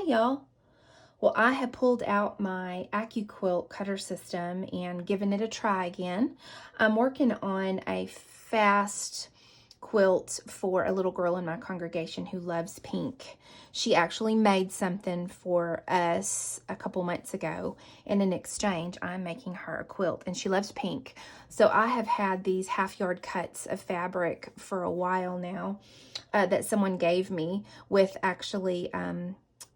Hey y'all. Well, I have pulled out my Accuquilt cutter system and given it a try again. I'm working on a fast quilt for a little girl in my congregation who loves pink. She actually made something for us a couple months ago, and in exchange, I'm making her a quilt, and she loves pink. So I have had these half-yard cuts of fabric for a while now that someone gave me with actually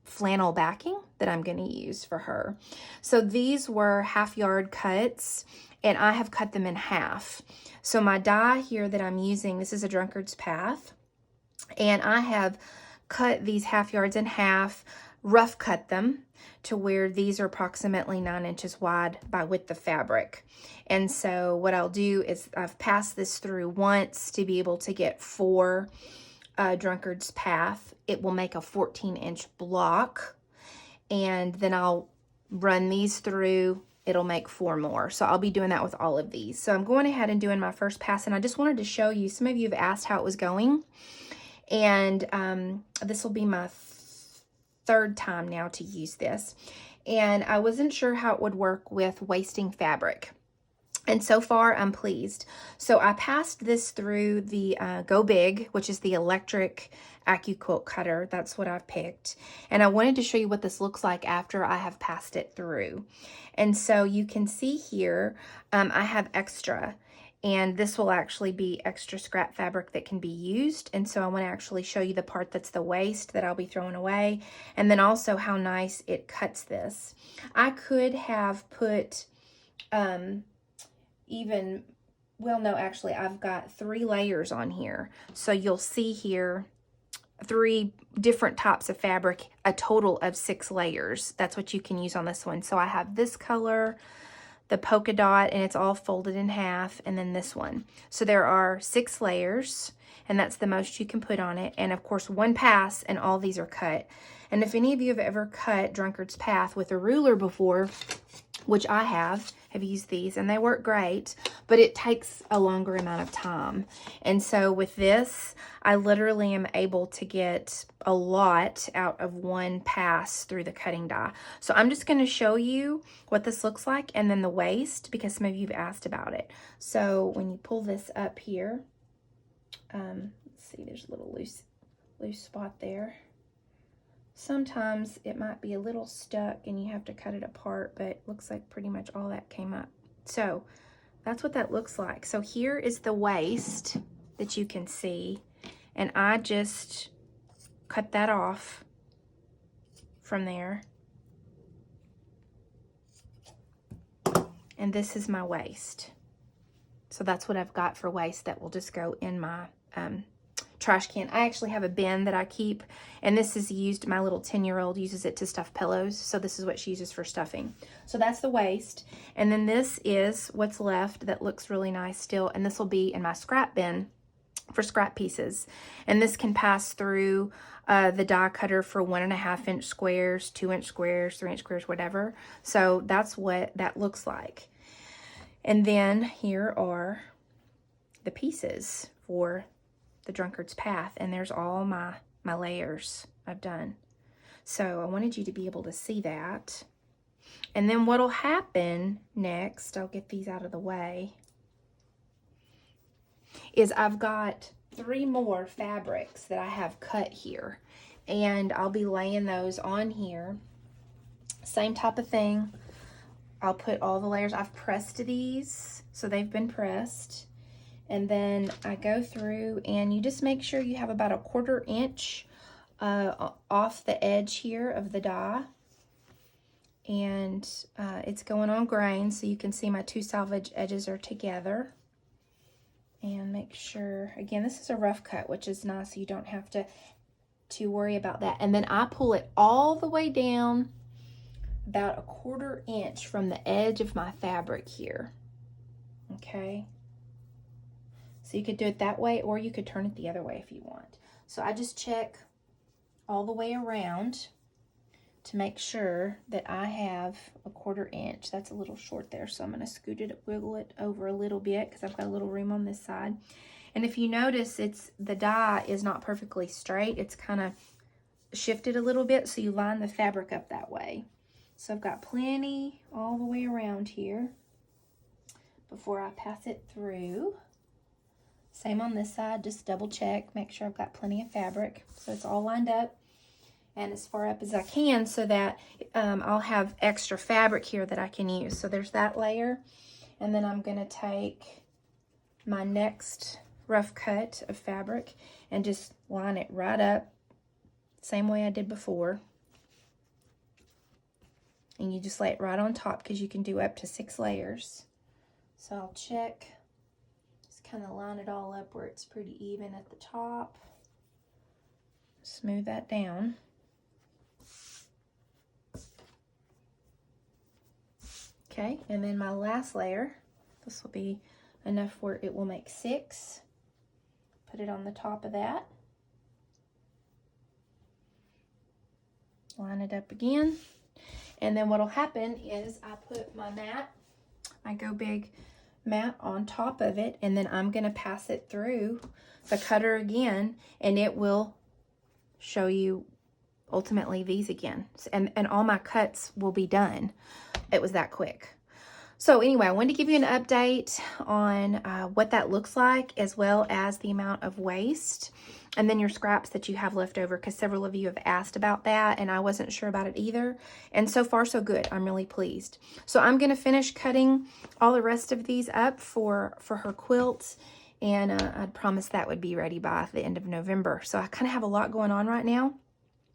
flannel backing that I'm going to use for her. So these were half-yard cuts, and I have cut them in half. So my die here that I'm using, this is a Drunkard's Path, and I have cut these half yards in half, rough cut them to where these are approximately 9 inches wide by width of fabric. And so what I'll do is I've passed this through once to be able to get 4 Drunkard's Path. It will make a 14-inch block, and then I'll run these through. It'll make 4 more. So I'll be doing that with all of these. So I'm going ahead and doing my first pass, and I just wanted to show you, some of you have asked how it was going, and this will be my third time now to use this. And I wasn't sure how it would work with wasting fabric. And so far, I'm pleased. So I passed this through the Go Big, which is the electric Accuquilt cutter. That's what I've picked. And I wanted to show you what this looks like after I have passed it through. And so you can see here, I have extra. And this will actually be extra scrap fabric that can be used. And so I want to actually show you the part that's the waste that I'll be throwing away. And then also how nice it cuts this. I could have put... well, no, actually, I've got 3 layers on here. So you'll see here 3 different types of fabric, a total of 6 layers. That's what you can use on this one. So I have this color, the polka dot, and it's all folded in half, and then this one. So there are 6 layers, and that's the most you can put on it. And of course, 1 pass, and all these are cut. And if any of you have ever cut Drunkard's Path with a ruler before, which I have used these, and they work great, but it takes a longer amount of time. And so with this, I literally am able to get a lot out of 1 pass through the cutting die. So I'm just going to show you what this looks like, and then the waist, because some of you have asked about it. So when you pull this up here, let's see, there's a little loose spot there. Sometimes it might be a little stuck and you have to cut it apart, but it looks like pretty much all that came up. So that's what that looks like. So here is the waist that you can see, and I just cut that off from there. And this is my waist. So that's what I've got for waist that will just go in my trash can. I actually have a bin that I keep, and this is used, my little 10-year-old uses it to stuff pillows, so this is what she uses for stuffing. So that's the waist, and then this is what's left that looks really nice still, and this will be in my scrap bin for scrap pieces. And this can pass through the die cutter for 1.5 inch squares, 2 inch squares, 3 inch squares, whatever. So that's what that looks like. And then here are the pieces for the Drunkard's Path, and there's all my layers I've done. So I wanted you to be able to see that. And then what'll happen next, I'll get these out of the way, is I've got 3 more fabrics that I have cut here, and I'll be laying those on here. Same type of thing. I'll put all the layers. I've pressed these, so they've been pressed. And then I go through, and you just make sure you have about a 1/4 inch off the edge here of the die. And it's going on grain, so you can see my 2 salvage edges are together. And make sure, again, this is a rough cut, which is nice, so you don't have to worry about that. And then I pull it all the way down about a 1/4 inch from the edge of my fabric here. Okay. So you could do it that way, or you could turn it the other way if you want. So I just check all the way around to make sure that I have a 1/4 inch. That's a little short there, so I'm going to scoot it, wiggle it over a little bit, because I've got a little room on this side. And if you notice, the die is not perfectly straight. It's kind of shifted a little bit, so you line the fabric up that way. So I've got plenty all the way around here before I pass it through. Same on this side, just double check, make sure I've got plenty of fabric. So it's all lined up and as far up as I can so that I'll have extra fabric here that I can use. So there's that layer. And then I'm gonna take my next rough cut of fabric and just line it right up, same way I did before. And you just lay it right on top because you can do up to 6 layers. So I'll check, just kind of line it all up where it's pretty even at the top. Smooth that down. Okay, and then my last layer, this will be enough where it will make 6. Put it on the top of that. Line it up again. And then what'll happen is I put my mat, my Go Big mat on top of it, and then I'm gonna pass it through the cutter again, and it will show you ultimately these again. And all my cuts will be done. It was that quick. So anyway, I wanted to give you an update on what that looks like, as well as the amount of waste and then your scraps that you have left over, because several of you have asked about that and I wasn't sure about it either. And so far so good. I'm really pleased. So I'm going to finish cutting all the rest of these up for her quilts, and I'd promised that would be ready by the end of November. So I kind of have a lot going on right now,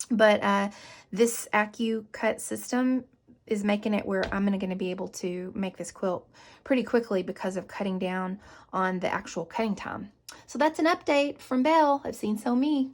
but this Accuquilt system is making it where I'm going to be able to make this quilt pretty quickly because of cutting down on the actual cutting time. So that's an update from Belle. I've seen So Me.